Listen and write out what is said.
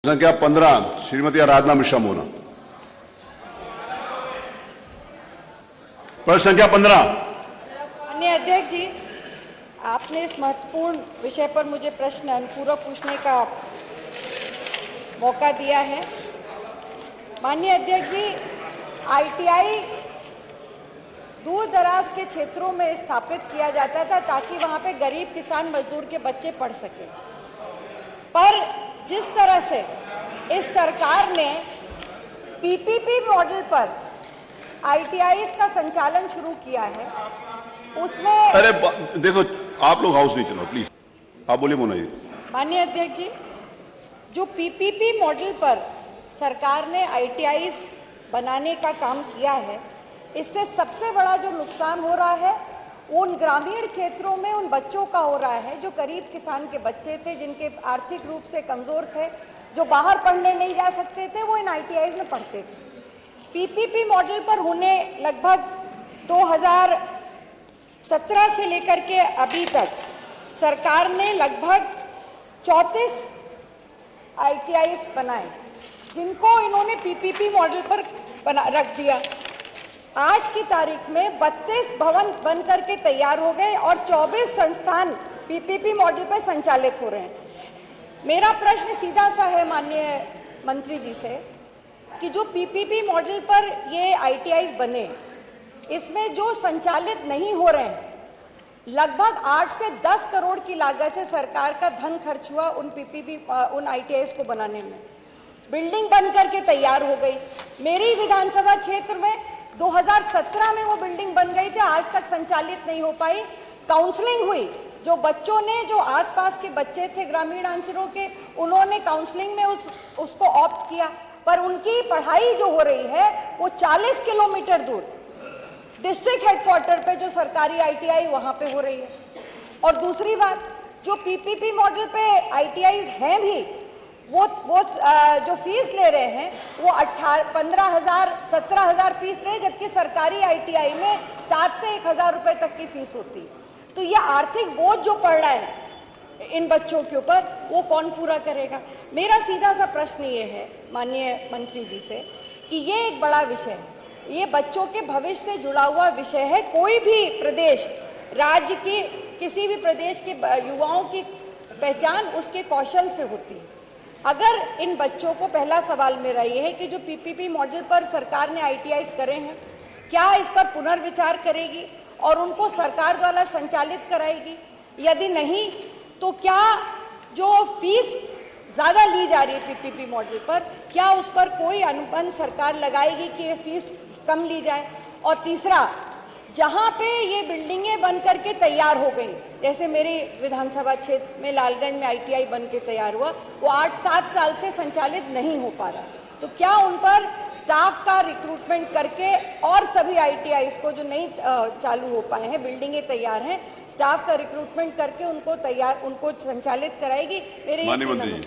संख्या 15 श्रीमती आराधना मिश्रा मोना। प्रश्न संख्या 15। माननीय अध्यक्ष जी, आपने इस महत्वपूर्ण विषय पर मुझे प्रश्न अनुपूरक पूछने का मौका दिया है। माननीय अध्यक्ष जी, आईटीआई दूर दराज के क्षेत्रों में स्थापित किया जाता था ताकि वहां पे गरीब किसान मजदूर के बच्चे पढ़ सकें, पर जिस तरह से इस सरकार ने पीपीपी मॉडल पर आईटीआईज का संचालन शुरू किया है, उसमें अरे देखो, आप लोग हाउस नहीं चलो प्लीज, आप बोलिए मोना जी। माननीय अध्यक्ष जी, जो पीपीपी मॉडल पर सरकार ने आईटीआईज बनाने का काम किया है, इससे सबसे बड़ा जो नुकसान हो रहा है उन ग्रामीण क्षेत्रों में उन बच्चों का हो रहा है जो गरीब किसान के बच्चे थे, जिनके आर्थिक रूप से कमज़ोर थे, जो बाहर पढ़ने नहीं जा सकते थे, वो इन आईटीआईज में पढ़ते थे। पीपीपी मॉडल पर होने लगभग 2017 से लेकर के अभी तक सरकार ने लगभग 34 आईटीआईज बनाए, जिनको इन्होंने पीपीपी मॉडल पर रख दिया। आज की तारीख में 32 भवन बन करके तैयार हो गए और 24 संस्थान पीपीपी मॉडल पर संचालित हो रहे हैं। मेरा प्रश्न सीधा सा है माननीय मंत्री जी से कि जो पीपीपी मॉडल पर ये आईटीआईज बने, इसमें जो संचालित नहीं हो रहे हैं, लगभग 8 से 10 करोड़ की लागत से सरकार का धन खर्च हुआ उन आईटीआईज को बनाने में। बिल्डिंग बन करके तैयार हो गई। मेरी विधानसभा क्षेत्र में 2017 में वो बिल्डिंग बन गई थी, आज तक संचालित नहीं हो पाई। काउंसलिंग हुई, जो बच्चों ने, जो आसपास के बच्चे थे ग्रामीण अंचलों के, उन्होंने काउंसलिंग में उसको ऑप्ट किया, पर उनकी पढ़ाई जो हो रही है वो 40 किलोमीटर दूर डिस्ट्रिक्ट हेडक्वार्टर पे जो सरकारी आईटीआई वहाँ पे हो रही है। और दूसरी बात, जो पीपीपी मॉडल पे आईटीआई हैं भी, वो जो फीस ले रहे हैं वो 15,000 17,000 फीस ले, जबकि सरकारी आईटीआई में 7 से 1,000 रुपए तक की फीस होती है। तो ये आर्थिक बोझ जो पड़ रहा है इन बच्चों के ऊपर, वो कौन पूरा करेगा? मेरा सीधा सा प्रश्न ये है माननीय मंत्री जी से कि ये एक बड़ा विषय है, ये बच्चों के भविष्य से जुड़ा हुआ विषय है। कोई भी प्रदेश, राज्य की, किसी भी प्रदेश के युवाओं की पहचान उसके कौशल से होती है। अगर इन बच्चों को, पहला सवाल मेरा ये है कि जो पीपीपी मॉडल पर सरकार ने आईटीआईज करे हैं, क्या इस पर पुनर्विचार करेगी और उनको सरकार द्वारा संचालित कराएगी? यदि नहीं, तो क्या जो फीस ज़्यादा ली जा रही है पीपीपी मॉडल पर, क्या उस पर कोई अनुबंध सरकार लगाएगी कि ये फीस कम ली जाए? और तीसरा, जहाँ पे ये बिल्डिंगें बन करके तैयार हो गई, जैसे मेरी विधानसभा क्षेत्र में लालगंज में आईटीआई बन के तैयार हुआ, वो 8-7 साल से संचालित नहीं हो पा रहा, तो क्या उन पर स्टाफ का रिक्रूटमेंट करके और सभी आईटीआईज को जो नहीं चालू हो पाए हैं, बिल्डिंगें तैयार हैं, स्टाफ का रिक्रूटमेंट करके उनको संचालित कराएगी? मेरे माननीय मंत्री जी।